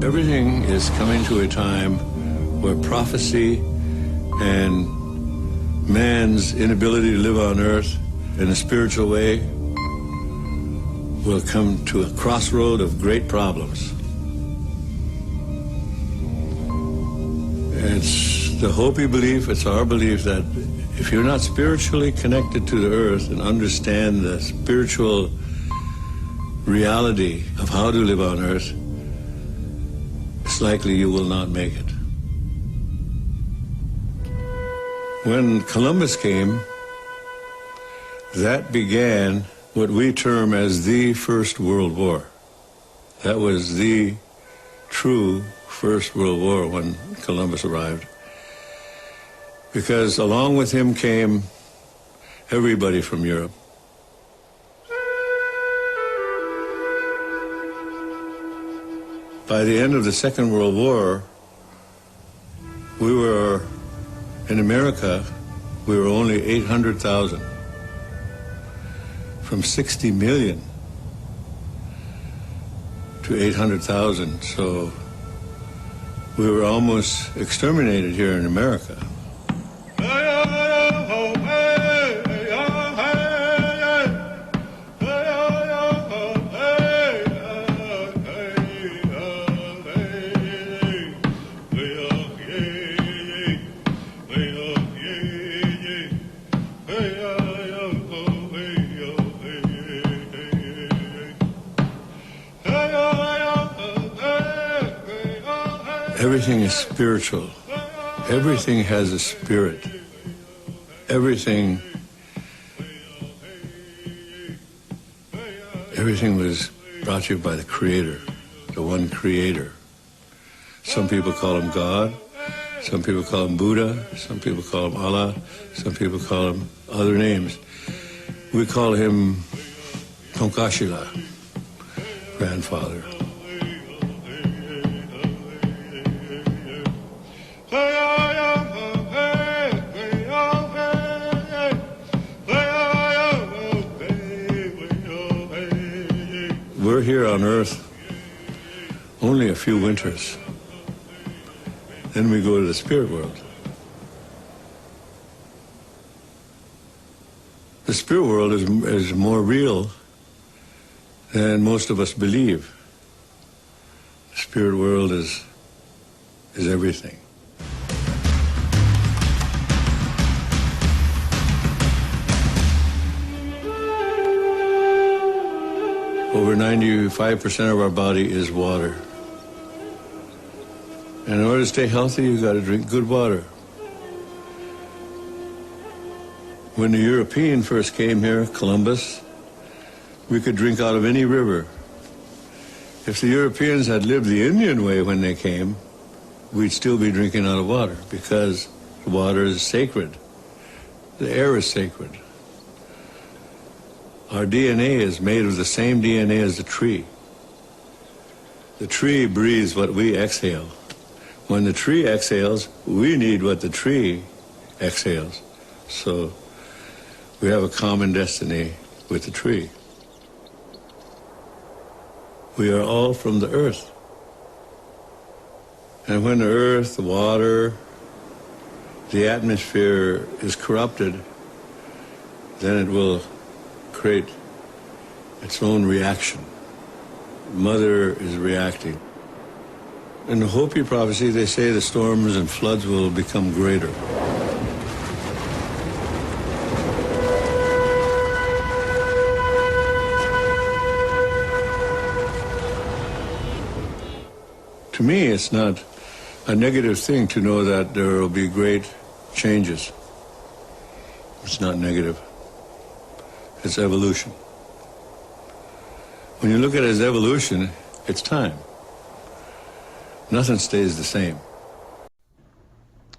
Everything is coming to a time where prophecy and man's inability to live on earth in a spiritual way will come to a crossroad of great problems. It's the Hopi belief, it's our belief that if you're not spiritually connected to the earth and understand the spiritual reality of how to live on earth, it's likely you will not make it. When Columbus came, that began what we term as the First World War. That was the true First World War when Columbus arrived. Because along with him came everybody from Europe. By the end of the Second World War, we were, in America, we were only 800,000. From 60 million to 800,000, so we were almost exterminated here in America. Everything is spiritual. Everything has a spirit. Everything was brought to you by the Creator, the one Creator. Some people call him God, some people call him Buddha, some people call him Allah, some people call him other names. We call him Tonkashila, grandfather. We're here on Earth only a few winters. Then we go to the spirit world. The spirit world is more real than most of us believe. The spirit world is everything. Over 95% of our body is water. And in order to stay healthy, you've got to drink good water. When the European first came here, Columbus, we could drink out of any river. If the Europeans had lived the Indian way when they came, we'd still be drinking out of water because the water is sacred. The air is sacred. Our DNA is made of the same DNA as the tree. The tree breathes what we exhale. When the tree exhales, we need what the tree exhales. So we have a common destiny with the tree. We are all from the earth. And when the earth, the water, the atmosphere is corrupted, then it will create its own reaction. Mother is reacting. In the Hopi prophecy, they say the storms and floods will become greater. To me, it's not a negative thing to know that there will be great changes. It's not negative. It's evolution. When you look at it as evolution, it's time. Nothing stays the same.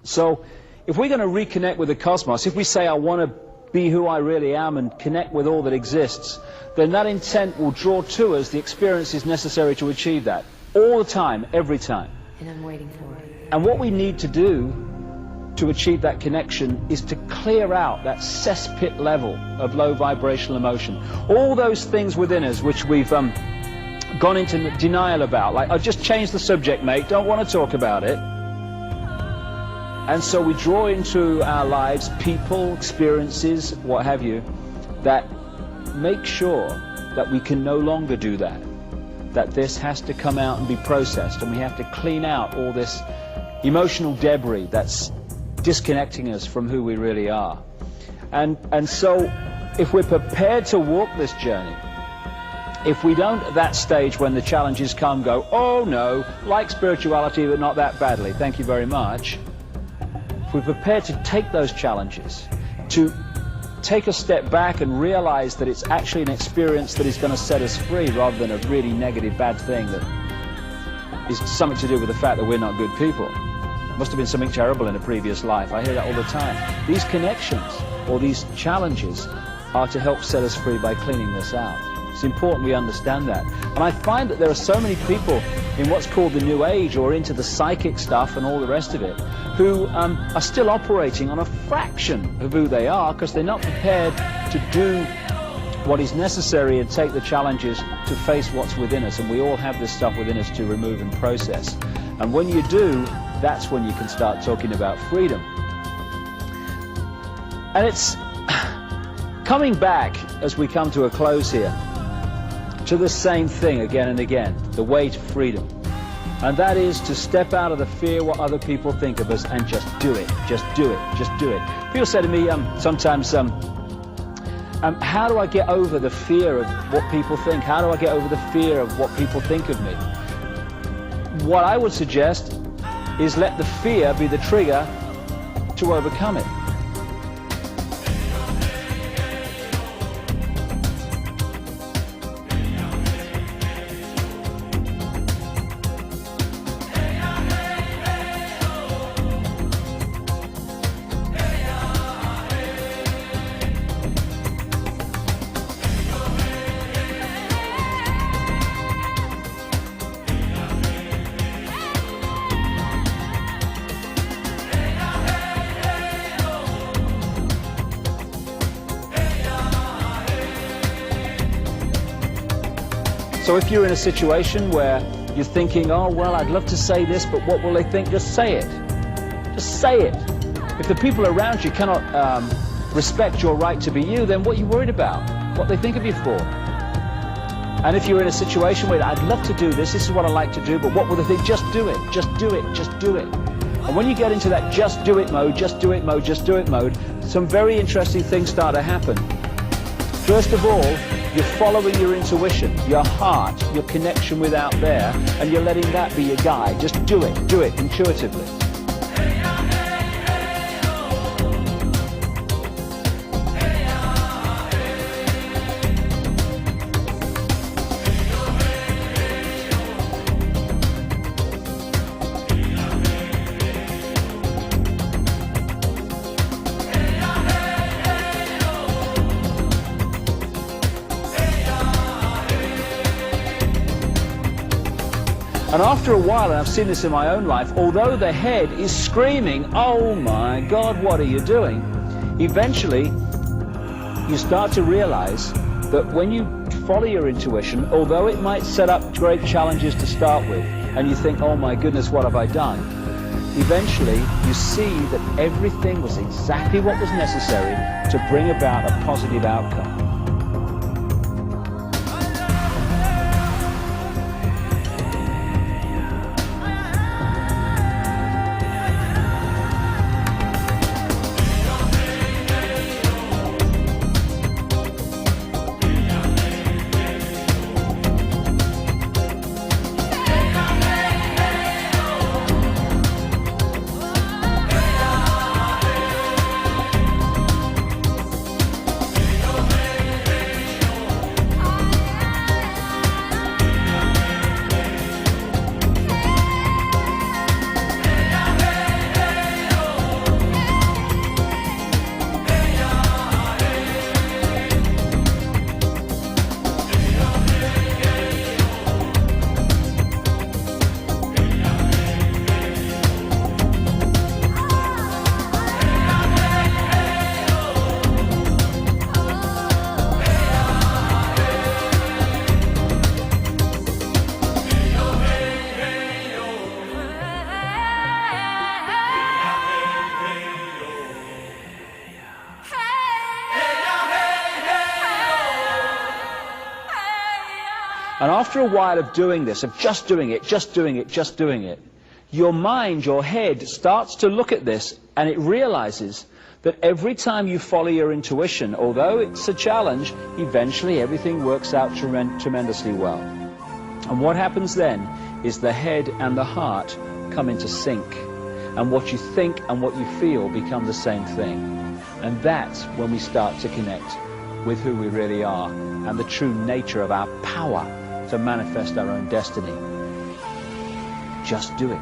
So, if we're going to reconnect with the cosmos, if we say, I want to be who I really am and connect with all that exists, then that intent will draw to us the experiences necessary to achieve that. All the time, every time. And I'm waiting for it. And what we need to do to achieve that connection is to clear out that cesspit level of low vibrational emotion. All those things within us which we've gone into denial about. Like, I'll just change the subject, mate, don't want to talk about it. And so we draw into our lives people, experiences, what have you, that make sure that we can no longer do that. That this has to come out and be processed, and we have to clean out all this emotional debris that's disconnecting us from who we really are. And so if we're prepared to walk this journey, if we don't at that stage when the challenges come go, oh no, like spirituality but not that badly, thank you very much. If we're prepared to take those challenges, to take a step back and realize that it's actually an experience that is going to set us free rather than a really negative bad thing that is something to do with the fact that we're not good people. Must have been something terrible in a previous life. I hear that all the time. These connections or these challenges are to help set us free by cleaning this out. It's important we understand that. And I find that there are so many people in what's called the New Age or into the psychic stuff and all the rest of it who are still operating on a fraction of who they are because they're not prepared to do what is necessary and take the challenges to face what's within us. And we all have this stuff within us to remove and process. And when you do, that's when you can start talking about freedom. And it's coming back, as we come to a close here, to the same thing again and again, the way to freedom. And that is to step out of the fear what other people think of us and just do it, just do it, just do it. People say to me sometimes, how do I get over the fear of what people think? How do I get over the fear of what people think of me? What I would suggest is let the fear be the trigger to overcome it. So if you're in a situation where you're thinking, oh, well, I'd love to say this, but what will they think? Just say it. Just say it. If the people around you cannot respect your right to be you, then what are you worried about? What they think of you for? And if you're in a situation where I'd love to do this, this is what I like to do, but what will they think? Just do it. Just do it. Just do it. And when you get into that just do it mode, just do it mode, just do it mode, some very interesting things start to happen. First of all, you're following your intuition, your heart, your connection with out there, and you're letting that be your guide. Just do it intuitively. And after a while, and I've seen this in my own life, although the head is screaming, oh my God, what are you doing? Eventually, you start to realize that when you follow your intuition, although it might set up great challenges to start with, and you think, oh my goodness, what have I done? Eventually, you see that everything was exactly what was necessary to bring about a positive outcome. And after a while of doing this, of just doing it, just doing it, just doing it, your mind, your head starts to look at this, and it realizes that every time you follow your intuition, although it's a challenge, eventually everything works out tremendously well. And what happens then is the head and the heart come into sync, and what you think and what you feel become the same thing. And that's when we start to connect with who we really are and the true nature of our power to manifest our own destiny. Just do it.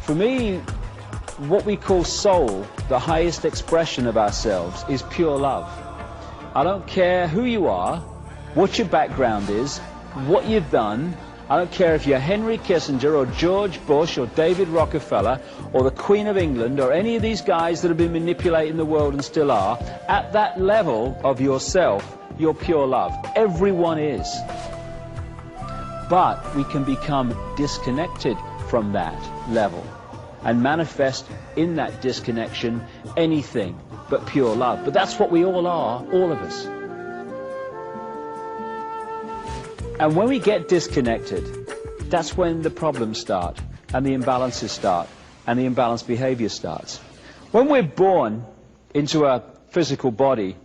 For me, what we call soul, the highest expression of ourselves, is pure love. I don't care who you are, what your background is, what you've done. I don't care if you're Henry Kissinger or George Bush or David Rockefeller or the Queen of England or any of these guys that have been manipulating the world and still are. At that level of yourself, you're pure love. Everyone is. But we can become disconnected from that level and manifest in that disconnection anything but pure love. But that's what we all are, all of us. And when we get disconnected, that's when the problems start, and the imbalances start, and the imbalanced behavior starts. When we're born into a physical body,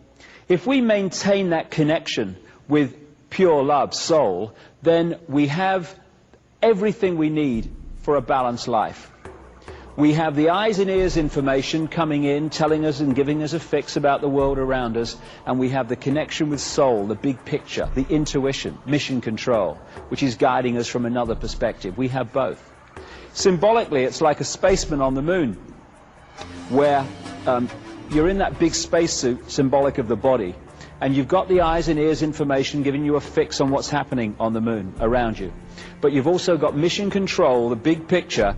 if we maintain that connection with pure love, soul, then we have everything we need for a balanced life. We have the eyes and ears information coming in, telling us and giving us a fix about the world around us, and we have the connection with soul, the big picture, the intuition, mission control, which is guiding us from another perspective. We have both. Symbolically, it's like a spaceman on the moon, where you're in that big spacesuit, symbolic of the body, and you've got the eyes and ears information giving you a fix on what's happening on the moon around you. But you've also got mission control, the big picture,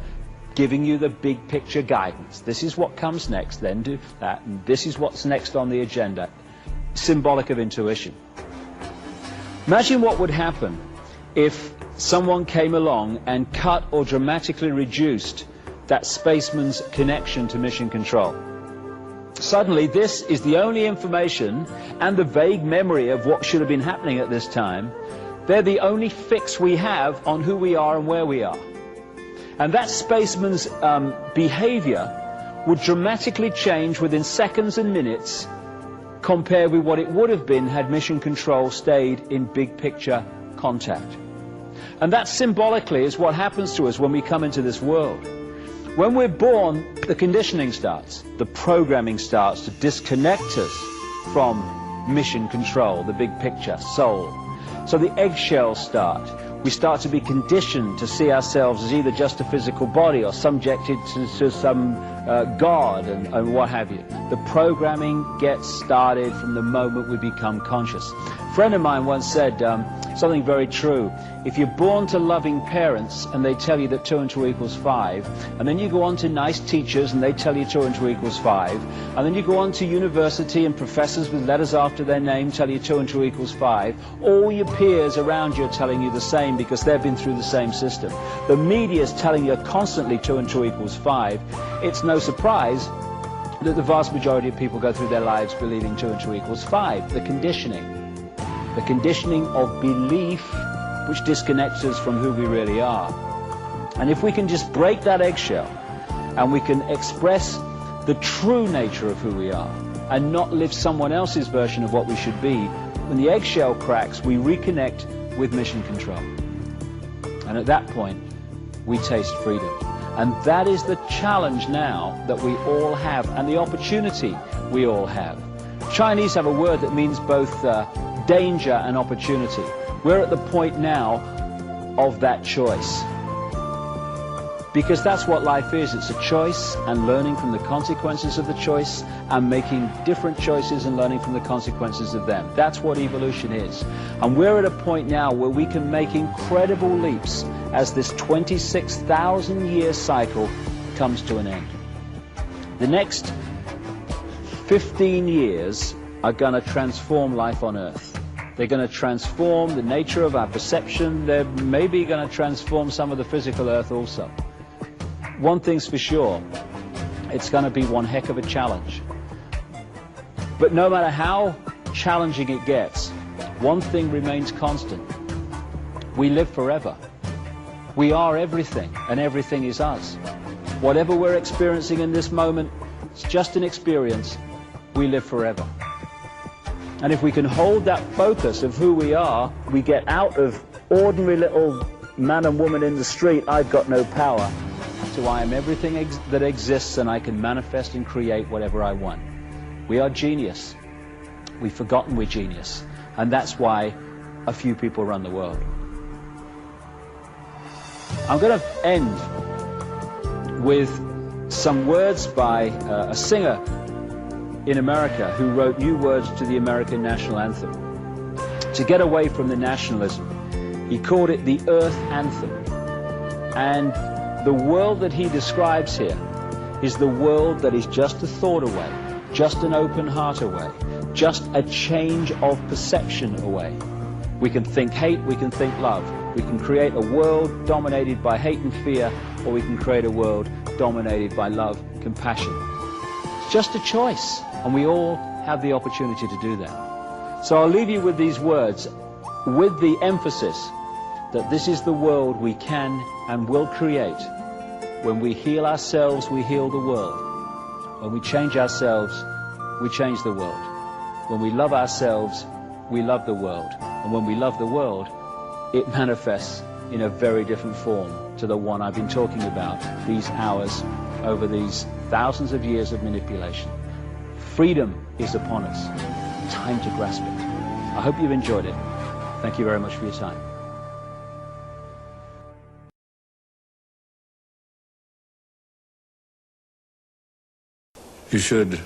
giving you the big picture guidance. This is what comes next, then do that, and this is what's next on the agenda. Symbolic of intuition. Imagine what would happen if someone came along and cut or dramatically reduced that spaceman's connection to mission control. Suddenly, this is the only information and the vague memory of what should have been happening at this time. They're the only fix we have on who we are and where we are. And that spaceman's behavior would dramatically change within seconds and minutes compared with what it would have been had mission control stayed in big picture contact. And that symbolically is what happens to us when we come into this world. When we're born, the conditioning starts, the programming starts to disconnect us from mission control, the big picture, soul. So the eggshells start. We start to be conditioned to see ourselves as either just a physical body or subjected to some God and what have you. The programming gets started from the moment we become conscious. A friend of mine once said something very true. If you're born to loving parents and they tell you that 2 and 2 equals 5, and then you go on to nice teachers and they tell you 2 and 2 equals 5, and then you go on to university and professors with letters after their name tell you 2 and 2 equals 5, all your peers around you are telling you the same because they've been through the same system. The media is telling you constantly 2 and 2 equals 5. It's no surprise that the vast majority of people go through their lives believing 2 and 2 equals 5. The conditioning of belief which disconnects us from who we really are. And if we can just break that eggshell and we can express the true nature of who we are and not live someone else's version of what we should be, when the eggshell cracks, we reconnect with mission control. And at that point, we taste freedom. And that is the challenge now that we all have, and the opportunity we all have. Chinese have a word that means both danger and opportunity. We're at the point now of that choice. Because that's what life is. It's a choice and learning from the consequences of the choice and making different choices and learning from the consequences of them. That's what evolution is. And we're at a point now where we can make incredible leaps as this 26,000-year cycle comes to an end. The next 15 years are going to transform life on Earth. They're going to transform the nature of our perception. They're maybe going to transform some of the physical Earth also. One thing's for sure, it's going to be one heck of a challenge. But no matter how challenging it gets, one thing remains constant. We live forever. We are everything, and everything is us. Whatever we're experiencing in this moment, it's just an experience. We live forever. And if we can hold that focus of who we are, we get out of ordinary little man and woman in the street, I've got no power, to I am everything that exists and I can manifest and create whatever I want. We are genius. We've forgotten we're genius. And that's why a few people run the world. I'm going to end with some words by a singer in America who wrote new words to the American national anthem. To get away from the nationalism, he called it the Earth Anthem. And the world that he describes here is the world that is just a thought away, just an open heart away, just a change of perception away. We can think hate, we can think love. We can create a world dominated by hate and fear, or we can create a world dominated by love, compassion. It's just a choice, and we all have the opportunity to do that. So I'll leave you with these words, with the emphasis that this is the world we can and will create. When we heal ourselves, we heal the world. When we change ourselves, we change the world. When we love ourselves, we love the world. And when we love the world, it manifests in a very different form to the one I've been talking about these hours over these thousands of years of manipulation. Freedom is upon us. Time to grasp it. I hope you've enjoyed it. Thank you very much for your time. You should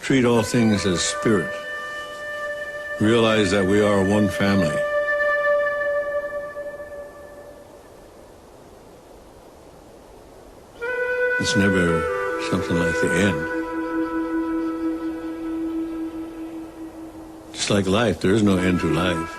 treat all things as spirit. Realize that we are one family. It's never something like the end. Just like life, there is no end to life.